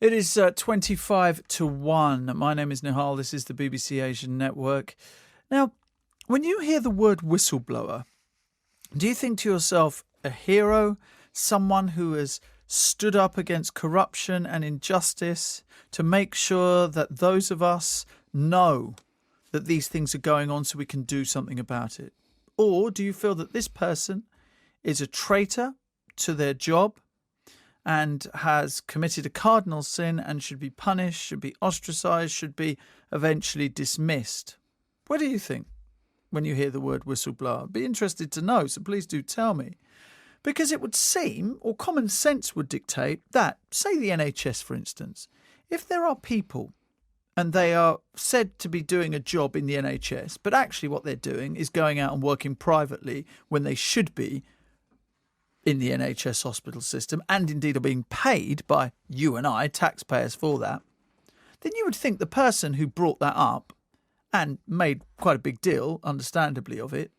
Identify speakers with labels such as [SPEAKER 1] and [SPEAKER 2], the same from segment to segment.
[SPEAKER 1] It is 25 to 1. My name is Nihal. This is the BBC Asian Network. Now, when you hear the word whistleblower, do you think to yourself a hero, someone who has stood up against corruption and injustice to make sure that those of us know that these things are going on so we can do something about it? Or do you feel that this person is a traitor to their job and has committed a cardinal sin and should be punished, should be ostracised, should be eventually dismissed? What do you think when you hear the word whistleblower? I'd be interested to know, so please do tell me. Because it would seem, or common sense would dictate, that, say the NHS for instance, if there are people and they are said to be doing a job in the NHS, but actually what they're doing is going out and working privately when they should be in the NHS hospital system, and indeed are being paid by you and I, taxpayers, for that, then you would think the person who brought that up and made quite a big deal, understandably, of it,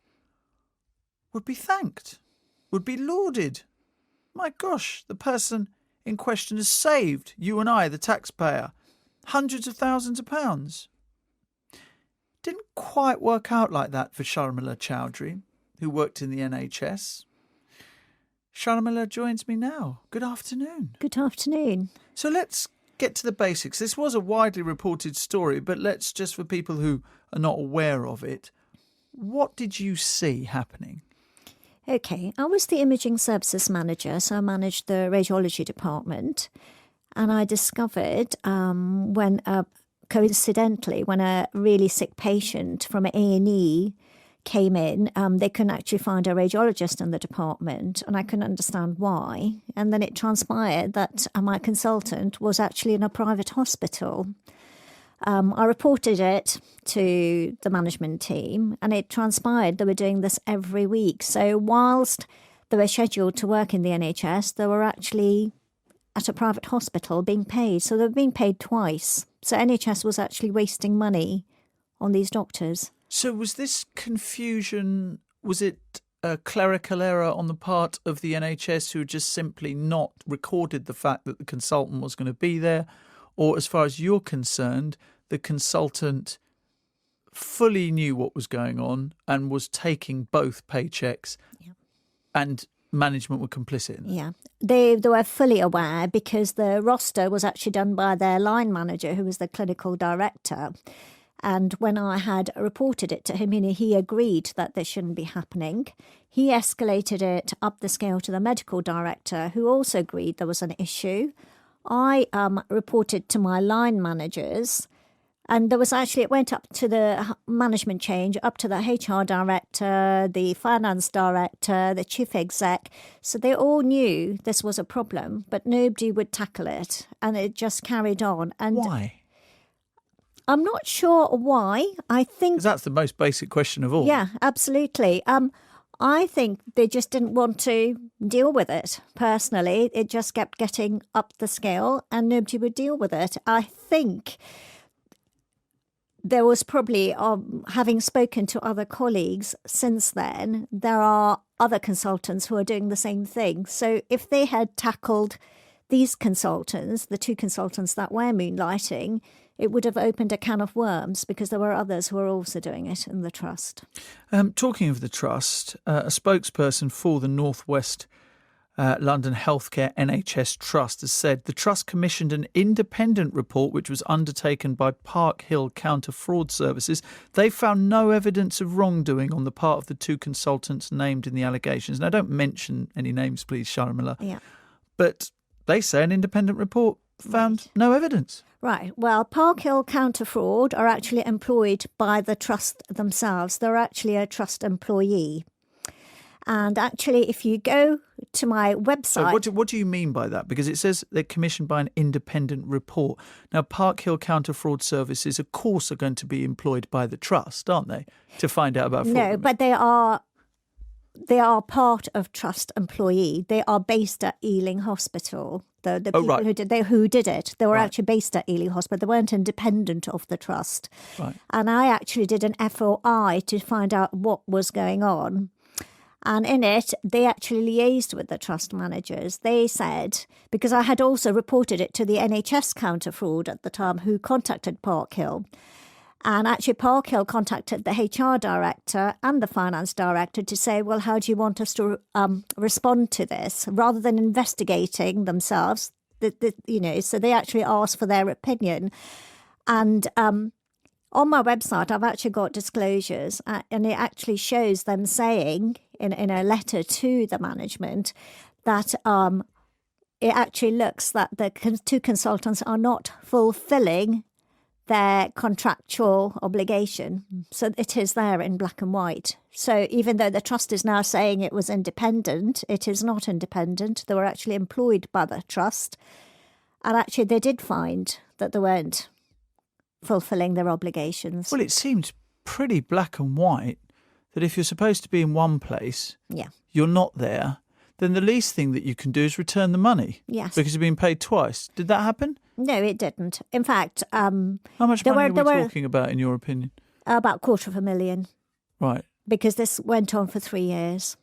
[SPEAKER 1] would be thanked, would be lauded. My gosh, the person in question has saved you and I, the taxpayer, hundreds of thousands of pounds. Didn't quite work out like that for Sharmila Chowdhury, who worked in the NHS. Sharmila joins me now. Good afternoon.
[SPEAKER 2] Good afternoon.
[SPEAKER 1] So let's get to the basics. This was a widely reported story, but let's just, for people who are not aware of it, what did you see happening?
[SPEAKER 2] Okay, I was the imaging services manager, so I managed the radiology department, and I discovered coincidentally, when a really sick patient from A&E came in, they couldn't actually find a radiologist in the department, and I couldn't understand why. And then it transpired that my consultant was actually in a private hospital. I reported it to the management team, and it transpired they were doing this every week. So whilst they were scheduled to work in the NHS, they were actually at a private hospital being paid. So they were being paid twice. So NHS was actually wasting money on these doctors.
[SPEAKER 1] So was this confusion, was it a clerical error on the part of the NHS who just simply not recorded the fact that the consultant was going to be there? Or as far as you're concerned, the consultant fully knew what was going on and was taking both paychecks, and management were complicit in that?
[SPEAKER 2] Yeah, they were fully aware because the roster was actually done by their line manager, who was the clinical director. And when I had reported it to him, he agreed that this shouldn't be happening. He escalated it up the scale to the medical director, who also agreed there was an issue. I reported to my line managers, and there was actually, it went up to the management change, up to the HR director, the finance director, the chief exec. So they all knew this was a problem, but nobody would tackle it. And it just carried on. And
[SPEAKER 1] why?
[SPEAKER 2] I'm not sure why. I think...
[SPEAKER 1] 'Cause that's the most basic question of all.
[SPEAKER 2] Yeah, absolutely. I think they just didn't want to deal with it, personally. It just kept getting up the scale and nobody would deal with it. I think there was probably, having spoken to other colleagues since then, there are other consultants who are doing the same thing. So if they had tackled these consultants, the two consultants that were moonlighting, it would have opened a can of worms because there were others who were also doing it in the trust.
[SPEAKER 1] Talking of the trust, a spokesperson for the North West London Healthcare NHS Trust has said the trust commissioned an independent report which was undertaken by Park Hill Counter Fraud Services. They found no evidence of wrongdoing on the part of the two consultants named in the allegations. Now, don't mention any names, please, Sharmila.
[SPEAKER 2] Yeah.
[SPEAKER 1] But they say an independent report found no evidence.
[SPEAKER 2] Right. Well, Park Hill Counter Fraud are actually employed by the trust themselves. They're actually a trust employee. And actually, if you go to my website...
[SPEAKER 1] So what do you mean by that? Because it says they're commissioned by an independent report. Now, Park Hill Counter Fraud Services, of course, are going to be employed by the trust, aren't they, to find out about fraud?
[SPEAKER 2] No, but they are part of trust employee. They are based at Ealing Hospital. The people who did it, they were actually based at Ealing Hospital. They weren't independent of the trust. Right. And I actually did an FOI to find out what was going on. And in it, they actually liaised with the trust managers. They said, because I had also reported it to the NHS counter fraud at the time, who contacted Parkhill. And actually, Parkhill contacted the HR director and the finance director to say, well, how do you want us to respond to this? Rather than investigating themselves, so they actually asked for their opinion. And on my website, I've actually got disclosures, and it actually shows them saying in a letter to the management that it actually looks that the two consultants are not fulfilling their contractual obligation. So it is there in black and white. So even though the trust is now saying it was independent, it is not independent. They were actually employed by the trust. And actually they did find that they weren't fulfilling their obligations.
[SPEAKER 1] Well, it seems pretty black and white that if you're supposed to be in one place, you're not there, then the least thing that you can do is return the money.
[SPEAKER 2] Yes.
[SPEAKER 1] Because you're being paid twice. Did that happen?
[SPEAKER 2] No, it didn't. In fact,
[SPEAKER 1] how much money are we talking about, in your opinion?
[SPEAKER 2] About $250,000.
[SPEAKER 1] Right.
[SPEAKER 2] Because this went on for 3 years.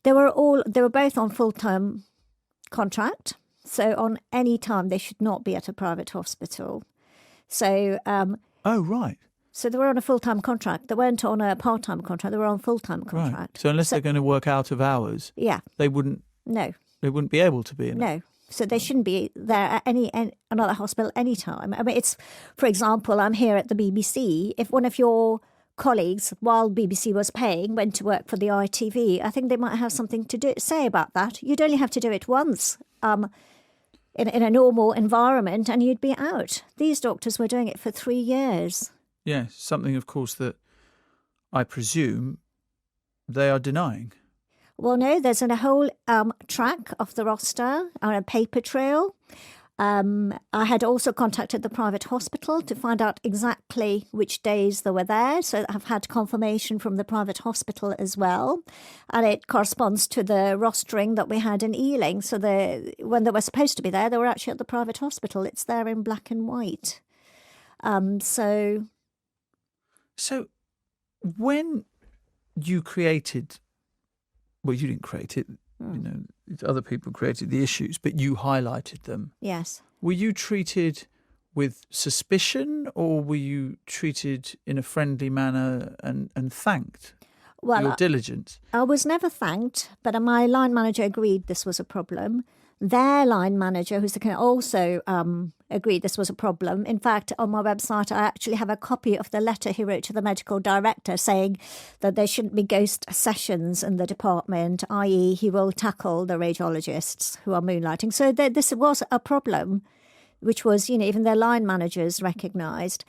[SPEAKER 2] They were both on full-time contract. So on any time, they should not be at a private hospital. So.
[SPEAKER 1] Oh, right.
[SPEAKER 2] So they were on a full-time contract. They weren't on a part-time contract. They were on a full-time contract.
[SPEAKER 1] Right. So unless they're going to work out of hours, they wouldn't.
[SPEAKER 2] No.
[SPEAKER 1] They wouldn't be able to be in.
[SPEAKER 2] No. So they shouldn't be there at another hospital any time. I mean, it's, for example, I'm here at the BBC. If one of your colleagues, while BBC was paying, went to work for the ITV, I think they might have something to say about that. You'd only have to do it once in a normal environment and you'd be out. These doctors were doing it for 3 years.
[SPEAKER 1] Yeah, something, of course, that I presume they are denying.
[SPEAKER 2] Well, no, there's a whole track of the roster on a paper trail. I had also contacted the private hospital to find out exactly which days they were there. So I've had confirmation from the private hospital as well. And it corresponds to the rostering that we had in Ealing. So when they were supposed to be there, they were actually at the private hospital. It's there in black and white. So
[SPEAKER 1] when you created... Well, you didn't create it. Other people created the issues, but you highlighted them.
[SPEAKER 2] Yes.
[SPEAKER 1] Were you treated with suspicion, or were you treated in a friendly manner and thanked for your diligence?
[SPEAKER 2] I was never thanked, but my line manager agreed this was a problem. Their line manager, who's the kind, also agreed this was a problem. In fact, on my website, I actually have a copy of the letter he wrote to the medical director saying that there shouldn't be ghost sessions in the department, i.e. he will tackle the radiologists who are moonlighting. So this was a problem, which was, even their line managers recognised.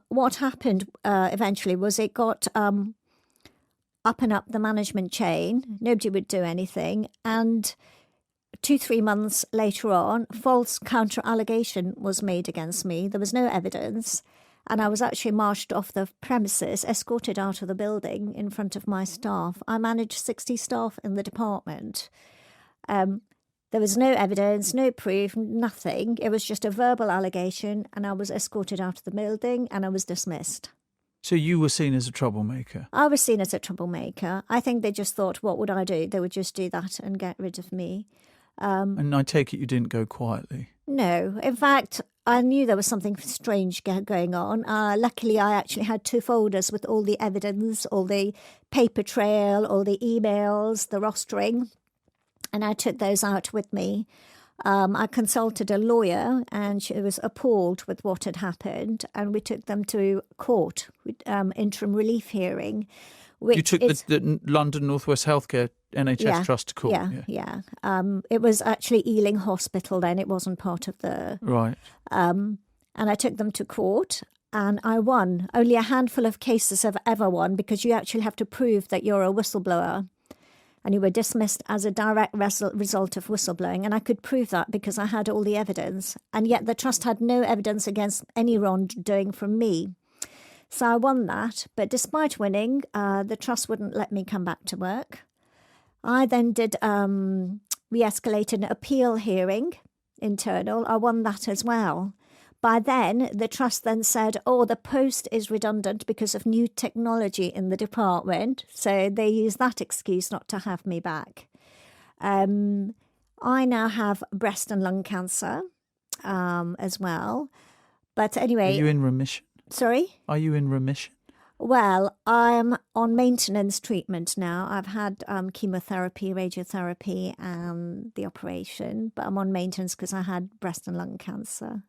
[SPEAKER 2] What happened eventually was it got up and up the management chain. Nobody would do anything. And 2-3 months later on, false counter-allegation was made against me. There was no evidence. And I was actually marched off the premises, escorted out of the building in front of my staff. I managed 60 staff in the department. There was no evidence, no proof, nothing. It was just a verbal allegation, and I was escorted out of the building and I was dismissed.
[SPEAKER 1] So you were seen as a troublemaker?
[SPEAKER 2] I was seen as a troublemaker. I think they just thought, what would I do? They would just do that and get rid of me.
[SPEAKER 1] And I take it you didn't go quietly?
[SPEAKER 2] No. In fact, I knew there was something strange going on. Luckily, I actually had 2 folders with all the evidence, all the paper trail, all the emails, the rostering, and I took those out with me. I consulted a lawyer and she was appalled with what had happened, and we took them to court, interim relief hearing.
[SPEAKER 1] You took the London North West Healthcare NHS Trust to court?
[SPEAKER 2] Yeah. It was actually Ealing Hospital then. It wasn't part of the...
[SPEAKER 1] Right.
[SPEAKER 2] And I took them to court and I won. Only a handful of cases have ever won, because you actually have to prove that you're a whistleblower. And you were dismissed as a direct result of whistleblowing. And I could prove that because I had all the evidence. And yet the trust had no evidence against any wrongdoing from me. So I won that. But despite winning, the trust wouldn't let me come back to work. I then did re-escalate an appeal hearing, internal. I won that as well. by then, the trust then said, oh, the post is redundant because of new technology in the department. So they used that excuse not to have me back. I now have breast and lung cancer as well. But anyway...
[SPEAKER 1] Are you in remission?
[SPEAKER 2] Sorry?
[SPEAKER 1] Are you in remission?
[SPEAKER 2] Well, I'm on maintenance treatment now. I've had chemotherapy, radiotherapy, and the operation, but I'm on maintenance because I had breast and lung cancer.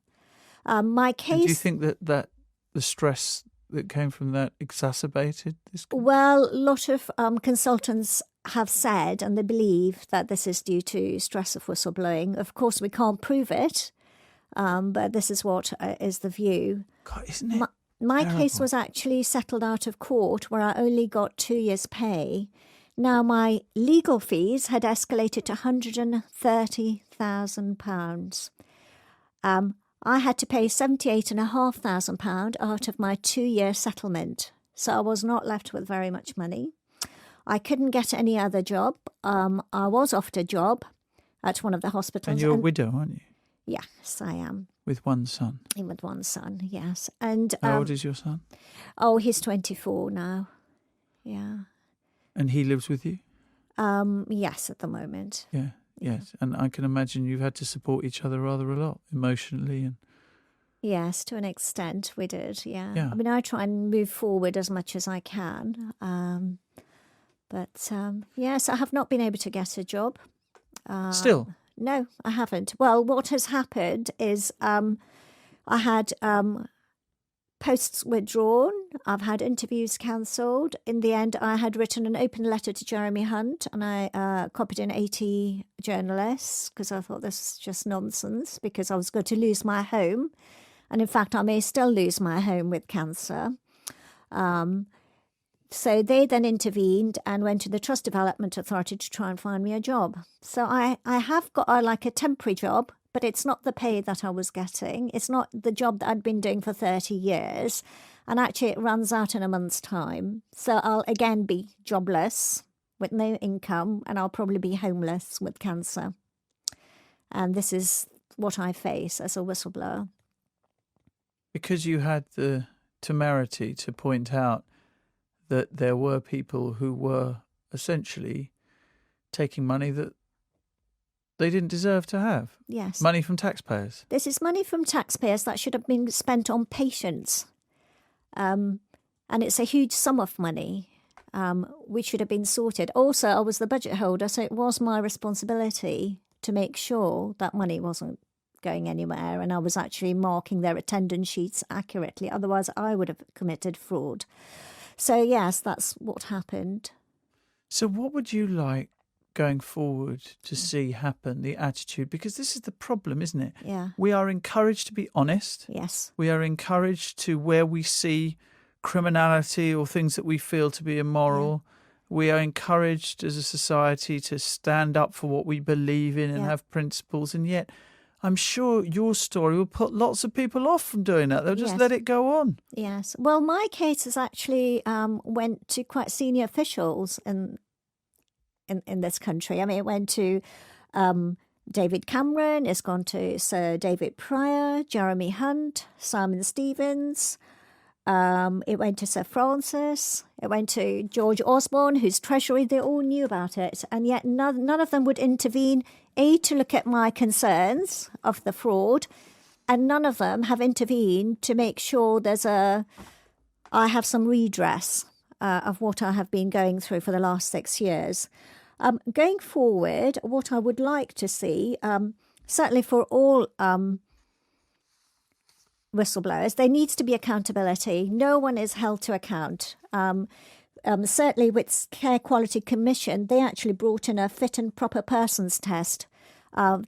[SPEAKER 2] My case.
[SPEAKER 1] And do you think that the stress that came from that exacerbated this?
[SPEAKER 2] Well, a lot of consultants have said, and they believe that this is due to stress of whistleblowing. Of course, we can't prove it, but this is what is the view.
[SPEAKER 1] God, isn't it?
[SPEAKER 2] My
[SPEAKER 1] terrible?
[SPEAKER 2] case was actually settled out of court where I only got 2 years' pay. Now, my legal fees had escalated to £130,000. I had to pay £78,500 out of my 2-year settlement. So I was not left with very much money. I couldn't get any other job. I was offered a job at one of the hospitals.
[SPEAKER 1] And you're a widow, aren't you?
[SPEAKER 2] Yes, I am.
[SPEAKER 1] With one son.
[SPEAKER 2] With one son, yes. And
[SPEAKER 1] how old is your son?
[SPEAKER 2] Oh, he's 24 now. Yeah.
[SPEAKER 1] And he lives with you?
[SPEAKER 2] Yes, at the moment.
[SPEAKER 1] Yeah. Yes. And I can imagine you've had to support each other rather a lot emotionally and...
[SPEAKER 2] Yes, to an extent we did, yeah.
[SPEAKER 1] Yeah.
[SPEAKER 2] I mean, I try and move forward as much as I can. But yes, I have not been able to get a job.
[SPEAKER 1] Still?
[SPEAKER 2] No, I haven't. Well, what has happened is I had posts withdrawn. I've had interviews cancelled. In the end, I had written an open letter to Jeremy Hunt and I copied in 80 journalists because I thought this is just nonsense because I was going to lose my home. And in fact, I may still lose my home with cancer. So they then intervened and went to the Trust Development Authority to try and find me a job. So I have got a temporary job, but it's not the pay that I was getting. It's not the job that I'd been doing for 30 years. And actually it runs out in a month's time. So I'll again be jobless with no income and I'll probably be homeless with cancer. And this is what I face as a whistleblower.
[SPEAKER 1] Because you had the temerity to point out that there were people who were essentially taking money that they didn't deserve to have.
[SPEAKER 2] Yes.
[SPEAKER 1] Money from taxpayers.
[SPEAKER 2] This is money from taxpayers that should have been spent on patients. And it's a huge sum of money which should have been sorted. Also, I was the budget holder, so it was my responsibility to make sure that money wasn't going anywhere and I was actually marking their attendance sheets accurately. Otherwise, I would have committed fraud. So, yes, that's what happened.
[SPEAKER 1] So what would you like going forward to see happen, the attitude? Because this is the problem, isn't it?
[SPEAKER 2] Yeah.
[SPEAKER 1] We are encouraged to be honest.
[SPEAKER 2] Yes.
[SPEAKER 1] We are encouraged to, where we see criminality or things that we feel to be immoral, we are encouraged as a society to stand up for what we believe in and have principles. And yet I'm sure your story will put lots of people off from doing that. They'll just let it go on.
[SPEAKER 2] Yes. Well, my case has actually went to quite senior officials in this country. I mean, it went to David Cameron, it's gone to Sir David Pryor, Jeremy Hunt, Simon Stevens. It went to Sir Francis. It went to George Osborne, who's Treasury. They all knew about it. And yet none of them would intervene, A, to look at my concerns of the fraud, and none of them have intervened to make sure I have some redress of what I have been going through for the last 6 years. Going forward, what I would like to see, certainly for all whistleblowers, there needs to be accountability. No one is held to account. Certainly with Care Quality Commission, they actually brought in a fit and proper persons test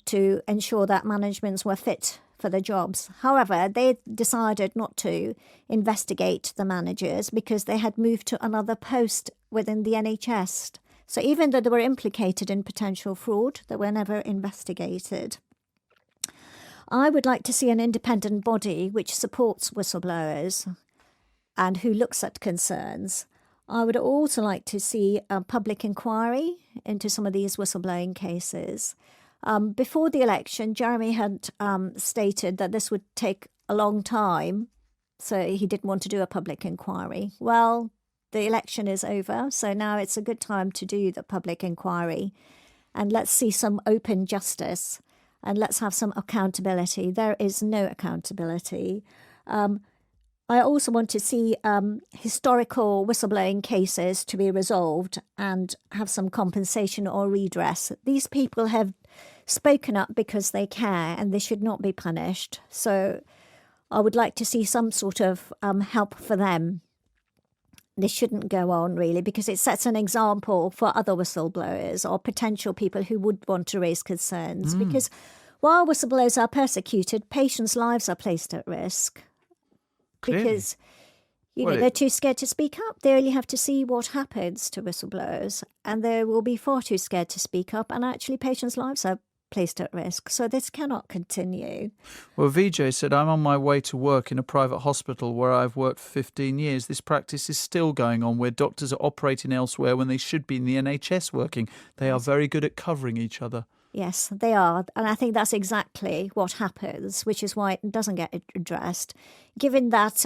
[SPEAKER 2] to ensure that managements were fit for the jobs. However, they decided not to investigate the managers because they had moved to another post within the NHS. So even though they were implicated in potential fraud, they were never investigated. I would like to see an independent body which supports whistleblowers and who looks at concerns. I would also like to see a public inquiry into some of these whistleblowing cases. Before the election, Jeremy had stated that this would take a long time, so he didn't want to do a public inquiry. Well, the election is over, so now it's a good time to do the public inquiry. And let's see some open justice, and let's have some accountability. There is no accountability. I also want to see historical whistleblowing cases to be resolved and have some compensation or redress. These people have spoken up because they care, and they should not be punished. So I would like to see some sort of help for them. This shouldn't go on, really, because it sets an example for other whistleblowers or potential people who would want to raise concerns. Because while whistleblowers are persecuted, patients' lives are placed at risk.
[SPEAKER 1] Clearly.
[SPEAKER 2] Because they're too scared to speak up. They only have to see what happens to whistleblowers, and they will be far too scared to speak up, and actually patients' lives are placed at risk. So this cannot continue.
[SPEAKER 1] Well, Vijay said, I'm on my way to work in a private hospital where I've worked for 15 years. This practice is still going on where doctors are operating elsewhere when they should be in the NHS working. They are very good at covering each other.
[SPEAKER 2] Yes, they are. And I think that's exactly what happens, which is why it doesn't get addressed. Given that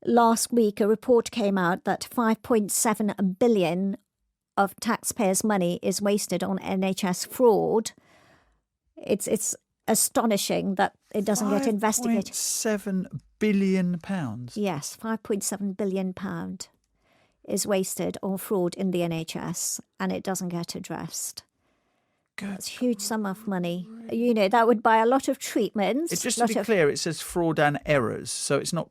[SPEAKER 2] last week a report came out that 5.7 billion of taxpayers' money is wasted on NHS fraud, it's astonishing that it doesn't get investigated.
[SPEAKER 1] £5.7 billion?
[SPEAKER 2] Yes, £5.7 billion is wasted on fraud in the NHS, and it doesn't get addressed. That's a huge sum of money. That would buy a lot of treatments.
[SPEAKER 1] Just to be clear, it says fraud and errors, so it's not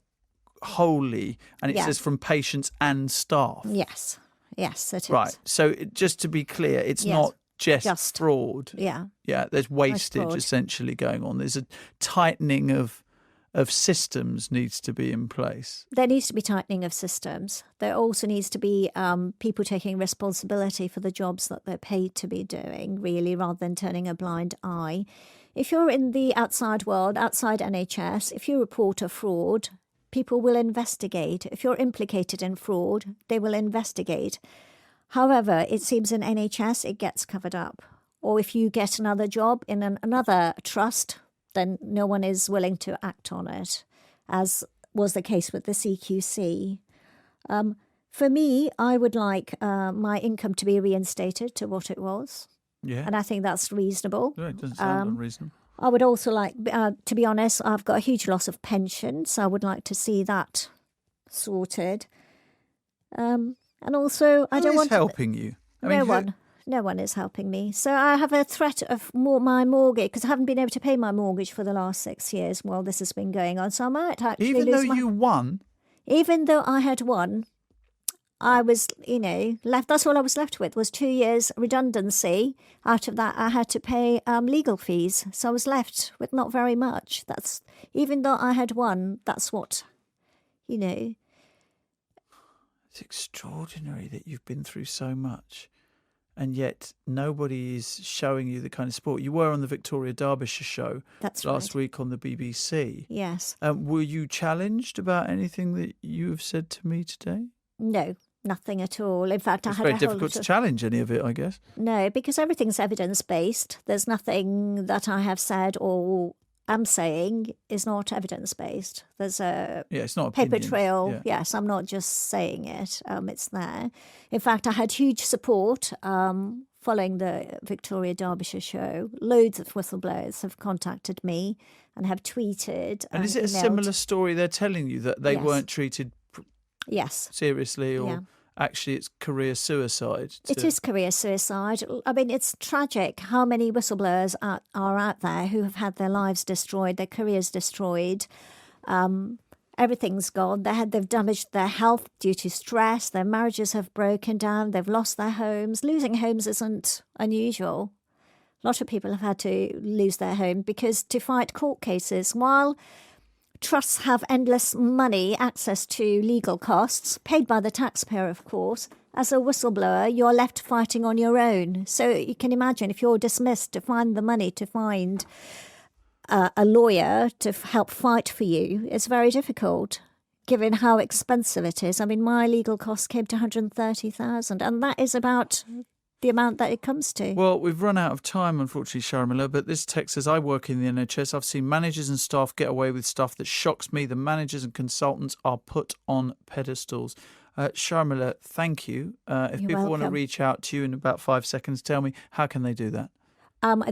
[SPEAKER 1] wholly, and it says from patients and staff.
[SPEAKER 2] Yes, it is.
[SPEAKER 1] Right, so just to be clear, it's not just fraud.
[SPEAKER 2] Yeah.
[SPEAKER 1] Yeah, there's wastage essentially going on. There's a tightening of systems needs to be in place.
[SPEAKER 2] There needs to be tightening of systems. There also needs to be people taking responsibility for the jobs that they're paid to be doing, really, rather than turning a blind eye. If you're in the outside world, outside NHS, if you report a fraud, people will investigate. If you're implicated in fraud, they will investigate. However, it seems in NHS it gets covered up. Or if you get another job in another trust, then no one is willing to act on it, as was the case with the CQC. For me, I would like my income to be reinstated to what it was.
[SPEAKER 1] Yeah.
[SPEAKER 2] And I think that's reasonable.
[SPEAKER 1] Yeah, it doesn't sound unreasonable.
[SPEAKER 2] I would also like, to be honest, I've got a huge loss of pension, so I would like to see that sorted. And also, I don't want...
[SPEAKER 1] Who is helping you?
[SPEAKER 2] No one is helping me. So I have a threat of my mortgage, because I haven't been able to pay my mortgage for the last 6 years while this has been going on. So I might actually
[SPEAKER 1] Even though you won?
[SPEAKER 2] Even though I had won, I was, left. That's all I was left with was 2 years redundancy. Out of that, I had to pay legal fees. So I was left with not very much. Even though I had won, that's what, It's
[SPEAKER 1] extraordinary that you've been through so much, and yet nobody is showing you the kind of support. You were on the Victoria Derbyshire show last week on the BBC.
[SPEAKER 2] Yes.
[SPEAKER 1] Were you challenged about anything that you have said to me today?
[SPEAKER 2] No, nothing at all. In fact,
[SPEAKER 1] it's very difficult to challenge any of it, I guess.
[SPEAKER 2] No, because everything's evidence-based. There's nothing that I have said or am saying is not evidence-based. There's
[SPEAKER 1] it's not
[SPEAKER 2] paper trail. Yeah. Yes, I'm not just saying it. It's there. In fact, I had huge support following the Victoria Derbyshire show. Loads of whistleblowers have contacted me and have tweeted.
[SPEAKER 1] And is it emailed. A similar story they're telling you, that they weren't treated seriously, or actually it's career suicide?
[SPEAKER 2] It is career suicide. I mean, it's tragic how many whistleblowers are out there who have had their lives destroyed, their careers destroyed. Everything's gone. They've damaged their health due to stress. Their marriages have broken down. They've lost their homes. Losing homes isn't unusual. A lot of people have had to lose their home because to fight court cases, while trusts have endless money, access to legal costs, paid by the taxpayer, of course. As a whistleblower, you're left fighting on your own. So you can imagine if you're dismissed, to find the money to find a lawyer to help fight for you, it's very difficult, given how expensive it is. I mean, my legal costs came to 130,000, and that is about the amount that it comes to.
[SPEAKER 1] Well, we've run out of time, unfortunately, Sharmila, but this text says, I work in the NHS. I've seen managers and staff get away with stuff that shocks me. The managers and consultants are put on pedestals. Sharmila, thank you. If
[SPEAKER 2] You're
[SPEAKER 1] people want to
[SPEAKER 2] welcome.
[SPEAKER 1] reach out to you in about 5 seconds, tell me, how can they do that?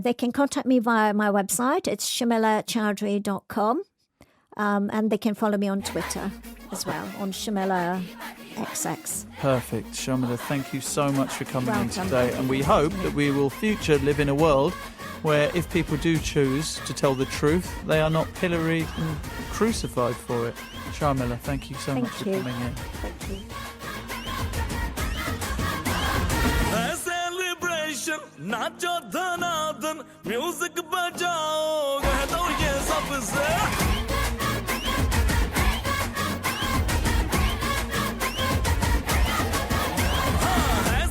[SPEAKER 2] They can contact me via my website. It's sharmilachowdhury.com. And they can follow me on Twitter as well, on Sharmila XX.
[SPEAKER 1] Perfect. Sharmila, thank you so much for coming in
[SPEAKER 2] Welcome.
[SPEAKER 1] today. And we hope that we will future live in a world where if people do choose to tell the truth, they are not pilloried and crucified for it. Sharmila, thank you so much for
[SPEAKER 2] you.
[SPEAKER 1] coming in.
[SPEAKER 2] Thank you.
[SPEAKER 3] celebration नाचो धनाधन music बजाओ कह दो ये सबसे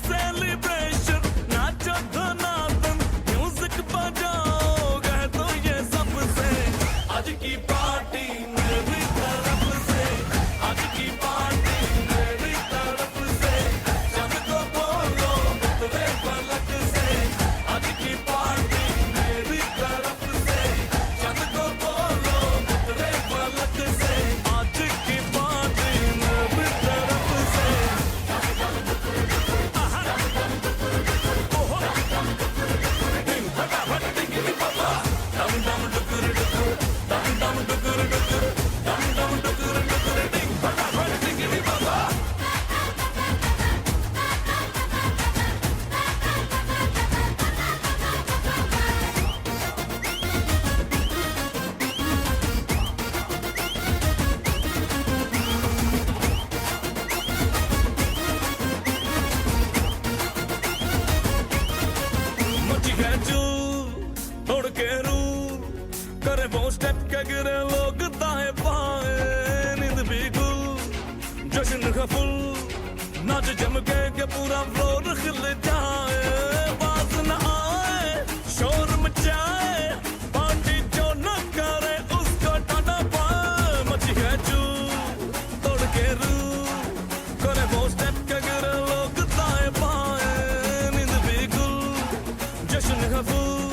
[SPEAKER 3] celebration नाचो धनाधन music बजाओ कह दो ये सबसे आज की पार्टी मेरी तरफ से आज की पार्टी मेरी तरफ से जब को बोलो तेरे पलक से आज की पार्टी मेरी तरफ से जब को बोलो तेरे पलक से आज की पार्टी मेरी तरफ से मची है जो तोड़ के रूल करे वो स्टेप के गिरे लोग दाएं बाएं नींद भी गुल जश्न का फुल नाच जम के पूरा फ्लोर खिल जाए बात न आए शोर मचाए पार्टी जो न करे उसको टाटा पाए मची है जो तोड़ के रूल करे वो स्टेप के गिरे लोग दाएं बाएं नींद भी गुल जश्न का फूल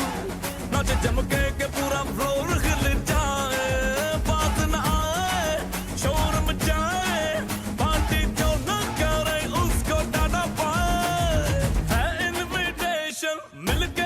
[SPEAKER 3] नाच जम के पूरा फ्लोर खिल जाए बात न आए शोर मचाए पार्टी जो न करे उसको टाटा पाए है इनविटेशन मिल के